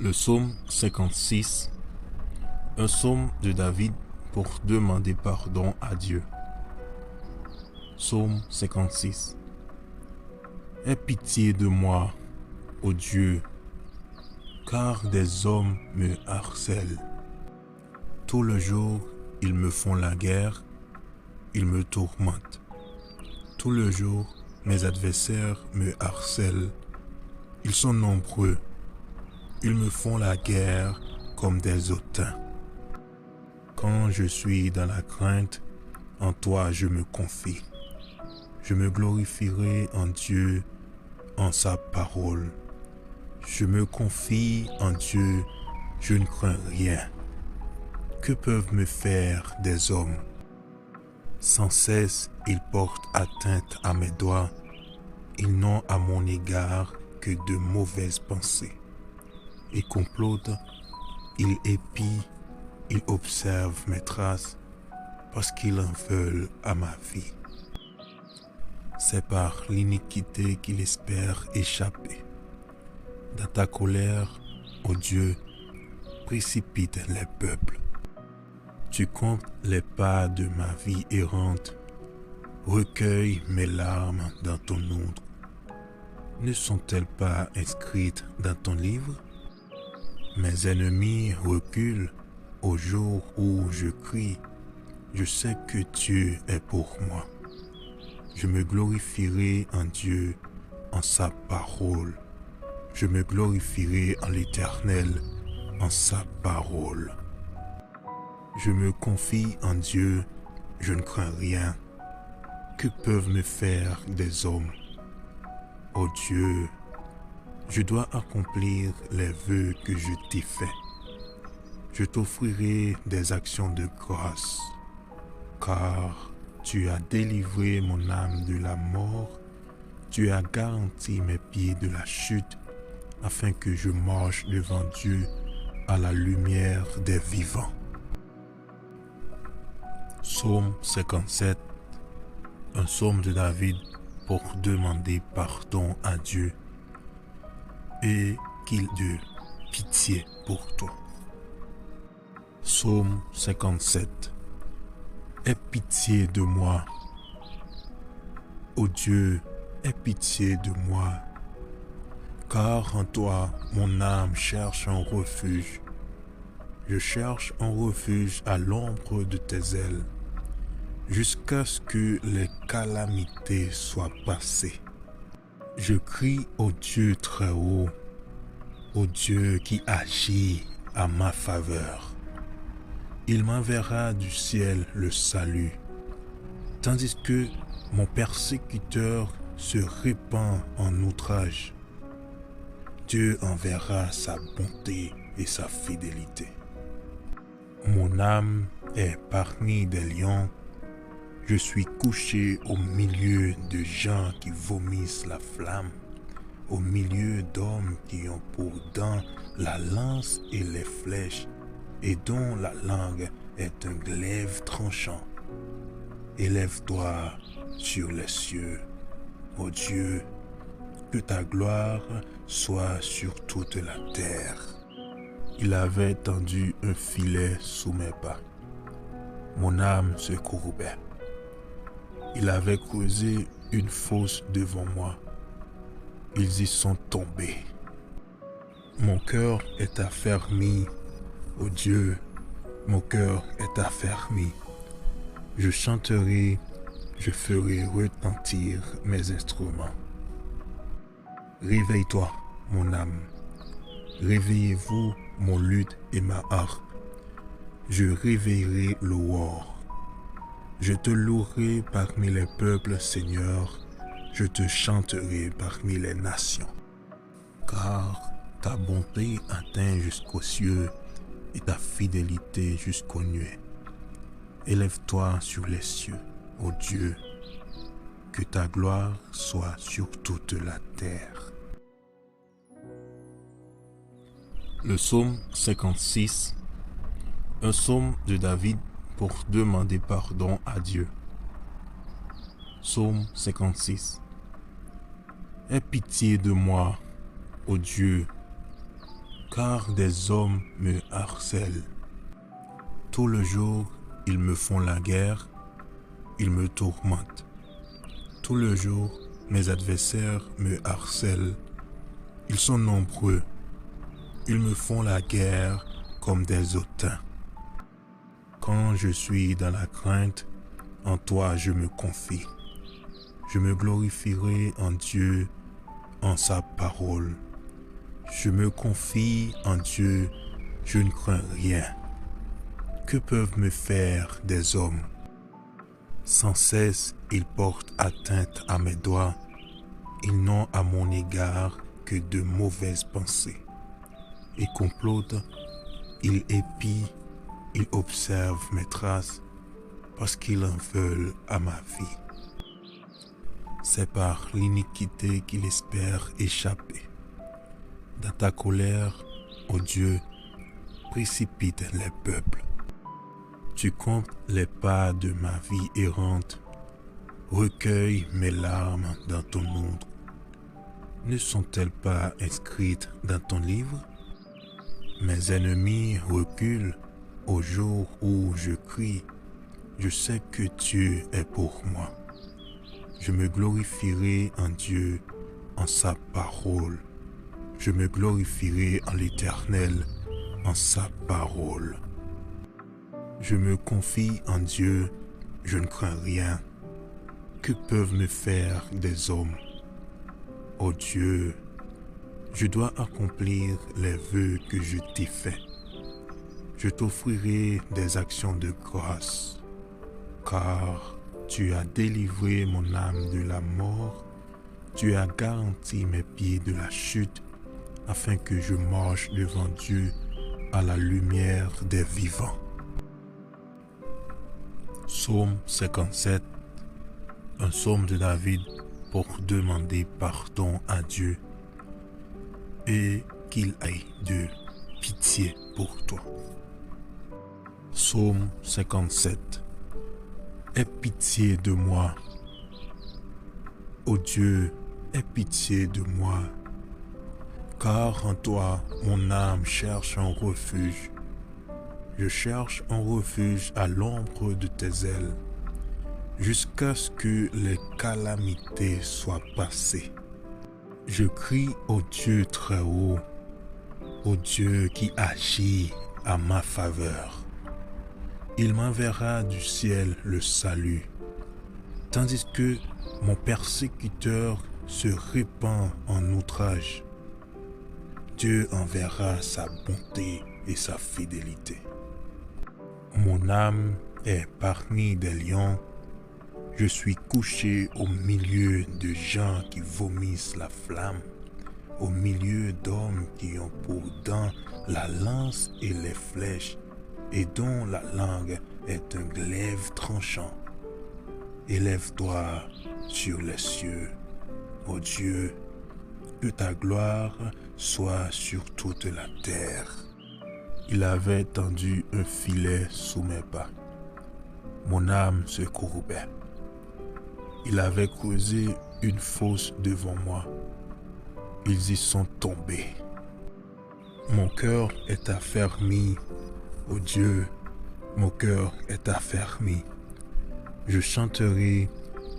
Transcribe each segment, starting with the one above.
Le psaume 56, un psaume de David pour demander pardon à Dieu. Psaume 56. Aie pitié de moi, ô Dieu, car des hommes me harcèlent. Tout le jour, ils me font la guerre, ils me tourmentent. Tout le jour, mes adversaires me harcèlent. Ils sont nombreux. Ils me font la guerre comme des hautains. Quand je suis dans la crainte, en toi je me confie. Je me glorifierai en Dieu, en sa parole. Je me confie en Dieu, je ne crains rien. Que peuvent me faire des hommes? Sans cesse, ils portent atteinte à mes doigts. Ils n'ont à mon égard que de mauvaises pensées. Ils complotent, ils épient, ils observent mes traces parce qu'ils en veulent à ma vie. C'est par l'iniquité qu'ils espèrent échapper. Dans ta colère, ô Dieu, précipite les peuples. Tu comptes les pas de ma vie errante. Recueille mes larmes dans ton ombre. Ne sont-elles pas inscrites dans ton livre? Mes ennemis reculent au jour où je crie. Je sais que Dieu est pour moi. Je me glorifierai en Dieu, en sa parole. Je me glorifierai en l'Éternel, en sa parole. Je me confie en Dieu, je ne crains rien. Que peuvent me faire des hommes? Ô Dieu, je dois accomplir les vœux que je t'ai faits. Je t'offrirai des actions de grâce, car tu as délivré mon âme de la mort, tu as garanti mes pieds de la chute, afin que je marche devant Dieu à la lumière des vivants. Psaume 57, un psaume de David pour demander pardon à Dieu et qu'il ait pitié pour toi. Psaume 57. Aie pitié de moi, ô Dieu, aie pitié de moi, car en toi mon âme cherche un refuge. Je cherche un refuge à l'ombre de tes ailes, jusqu'à ce que les calamités soient passées. Je crie au Dieu très haut, au Dieu qui agit à ma faveur. Il m'enverra du ciel le salut, tandis que mon persécuteur se répand en outrage. Dieu enverra sa bonté et sa fidélité. Mon âme est parmi des lions. Je suis couché au milieu de gens qui vomissent la flamme, au milieu d'hommes qui ont pour dents la lance et les flèches, et dont la langue est un glaive tranchant. Élève-toi sur les cieux, ô Dieu, que ta gloire soit sur toute la terre. Il avait tendu un filet sous mes pas. Mon âme se courbait. Il avait creusé une fosse devant moi. Ils y sont tombés. Mon cœur est affermi, ô Dieu, mon cœur est affermi. Je chanterai, je ferai retentir mes instruments. Réveille-toi, mon âme. Réveillez-vous, mon luth et ma harpe. Je réveillerai l'aurore. Je te louerai parmi les peuples, Seigneur. Je te chanterai parmi les nations. Car ta bonté atteint jusqu'aux cieux et ta fidélité jusqu'aux nuées. Élève-toi sur les cieux, ô Dieu, que ta gloire soit sur toute la terre. Le psaume 56, un psaume de David pour demander pardon à Dieu. Psaume 56. Aie pitié de moi, ô Dieu, car des hommes me harcèlent. Tout le jour, ils me font la guerre, ils me tourmentent. Tout le jour, mes adversaires me harcèlent. Ils sont nombreux. Ils me font la guerre comme des hautains. Quand je suis dans la crainte, en toi je me confie. Je me glorifierai en Dieu, en sa parole. Je me confie en Dieu, je ne crains rien. Que peuvent me faire des hommes? Sans cesse, ils portent atteinte à mes doigts. Ils n'ont à mon égard que de mauvaises pensées. Ils complotent, ils épient, ils observent mes traces parce qu'ils en veulent à ma vie. C'est par l'iniquité qu'ils espèrent échapper. Dans ta colère, ô Dieu, précipite les peuples. Tu comptes les pas de ma vie errante. Recueille mes larmes dans ton ombre. Ne sont-elles pas inscrites dans ton livre? Mes ennemis reculent au jour où je crie. Je sais que Dieu est pour moi. Je me glorifierai en Dieu, en sa parole. Je me glorifierai en l'Éternel, en sa parole. Je me confie en Dieu, je ne crains rien. Que peuvent me faire des hommes? Ô Dieu, je dois accomplir les vœux que je t'ai faits. Je t'offrirai des actions de grâce, car tu as délivré mon âme de la mort, tu as garanti mes pieds de la chute, afin que je marche devant Dieu à la lumière des vivants. Psaume 57, un psaume de David pour demander pardon à Dieu et qu'il ait de pitié pour toi. Psaume 57. Aie pitié de moi. Ô Dieu, aie pitié de moi, car en toi mon âme cherche un refuge. Je cherche un refuge à l'ombre de tes ailes, jusqu'à ce que les calamités soient passées. Je crie au Dieu très haut, au Dieu qui agit à ma faveur. Il m'enverra du ciel le salut, tandis que mon persécuteur se répand en outrage. Dieu enverra sa bonté et sa fidélité. Mon âme est parmi des lions. Je suis couché au milieu de gens qui vomissent la flamme, au milieu d'hommes qui ont pour dents la lance et les flèches, et dont la langue est un glaive tranchant. Élève-toi sur les cieux, ô Dieu, que ta gloire soit sur toute la terre. Il avait tendu un filet sous mes pas. Mon âme se courbait. Il avait creusé une fosse devant moi. Ils y sont tombés. Mon cœur est affermi. Ô Dieu, mon cœur est affermi. Je chanterai,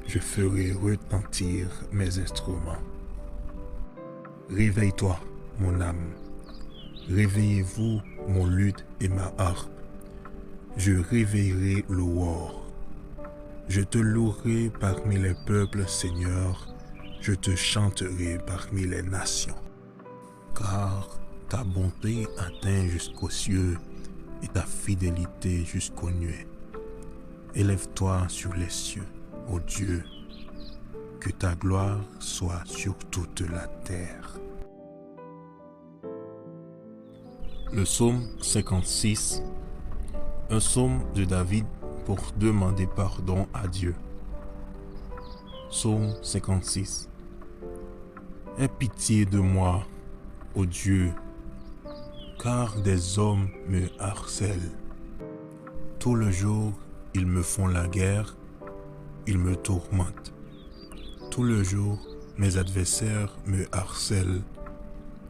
je ferai retentir mes instruments. Réveille-toi, mon âme. Réveillez-vous, mon luth et ma harpe. Je réveillerai l'aurore. Je te louerai parmi les peuples, Seigneur. Je te chanterai parmi les nations. Car ta bonté atteint jusqu'aux cieux et ta fidélité jusqu'aux nuées. Élève-toi sur les cieux, ô Dieu, que ta gloire soit sur toute la terre. Le psaume 56, un psaume de David pour demander pardon à Dieu. Psaume 56. Aie pitié de moi, ô Dieu, car des hommes me harcèlent. Tout le jour, ils me font la guerre, ils me tourmentent. Tout le jour, mes adversaires me harcèlent.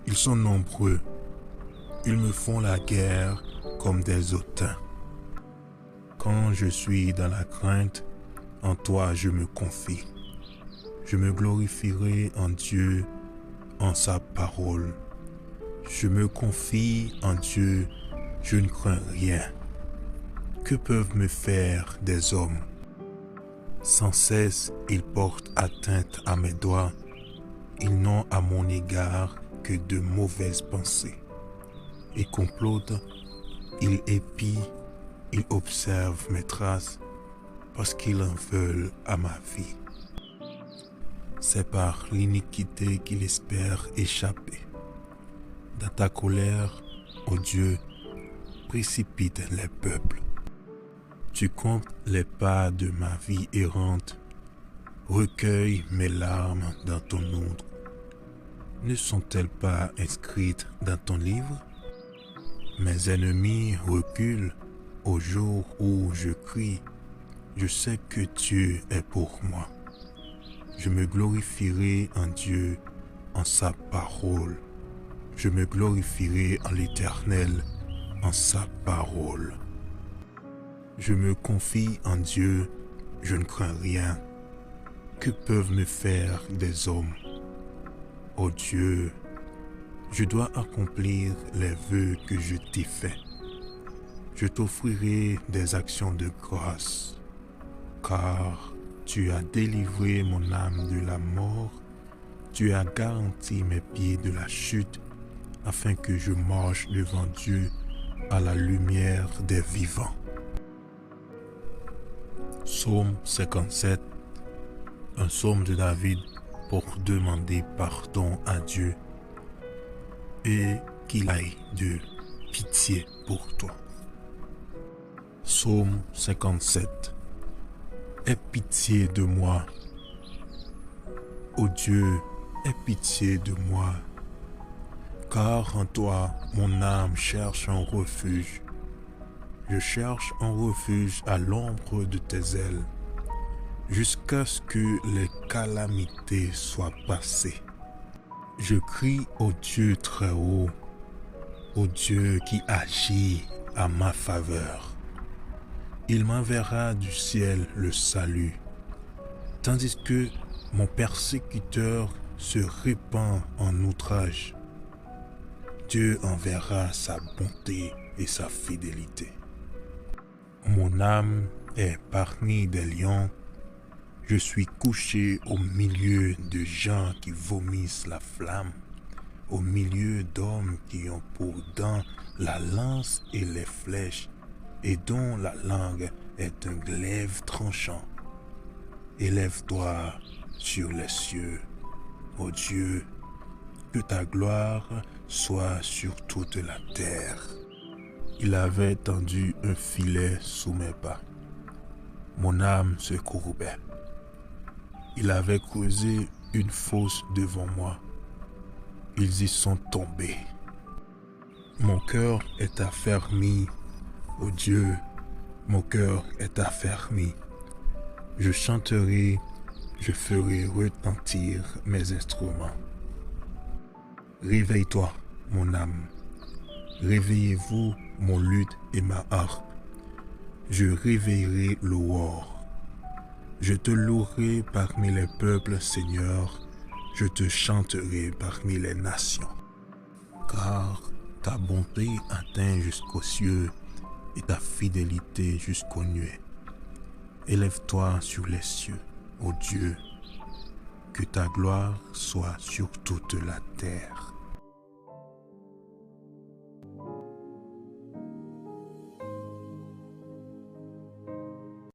Ils sont nombreux. Ils me font la guerre comme des hautains. Quand je suis dans la crainte, en toi je me confie. Je me glorifierai en Dieu, en sa parole. Je me confie en Dieu, je ne crains rien. Que peuvent me faire des hommes? Sans cesse, ils portent atteinte à mes doigts. Ils n'ont à mon égard que de mauvaises pensées. Ils complotent, ils épient, ils observent mes traces parce qu'ils en veulent à ma vie. C'est par l'iniquité qu'ils espèrent échapper. Dans ta colère, ô Dieu, précipite les peuples. Tu comptes les pas de ma vie errante. Recueille mes larmes dans ton ombre. Ne sont-elles pas inscrites dans ton livre? Mes ennemis reculent au jour où je crie. Je sais que Dieu est pour moi. Je me glorifierai en Dieu, en sa parole. Je me glorifierai en l'Éternel, en sa parole. Je me confie en Dieu, je ne crains rien. Que peuvent me faire des hommes? Ô Dieu, je dois accomplir les vœux que je t'ai faits. Je t'offrirai des actions de grâce, car tu as délivré mon âme de la mort, tu as garanti mes pieds de la chute, afin que je marche devant Dieu à la lumière des vivants. Psaume 57, un psaume de David pour demander pardon à Dieu et qu'il aille de pitié pour toi. Psaume 57. Aie pitié de moi. Ô Dieu, aie pitié de moi, car en toi mon âme cherche un refuge. Je cherche un refuge à l'ombre de tes ailes, jusqu'à ce que les calamités soient passées. Je crie au Dieu très haut, au Dieu qui agit à ma faveur. Il m'enverra du ciel le salut, tandis que mon persécuteur se répand en outrage. Dieu enverra sa bonté et sa fidélité. Mon âme est parmi des lions. Je suis couché au milieu de gens qui vomissent la flamme, au milieu d'hommes qui ont pour dents la lance et les flèches, et dont la langue est un glaive tranchant. Élève-toi sur les cieux, ô Dieu, que ta gloire soit sur toute la terre. Il avait tendu un filet sous mes pas. Mon âme se courbait. Il avait creusé une fosse devant moi. Ils y sont tombés. Mon cœur est affermi. Ô Dieu, mon cœur est affermi. Je chanterai, je ferai retentir mes instruments. Réveille-toi, mon âme. Réveillez-vous, mon luth et ma harpe. Je réveillerai l'aurore. Je te louerai parmi les peuples, Seigneur. Je te chanterai parmi les nations. Car ta bonté atteint jusqu'aux cieux et ta fidélité jusqu'aux nuées. Élève-toi sur les cieux, ô Dieu, que ta gloire soit sur toute la terre.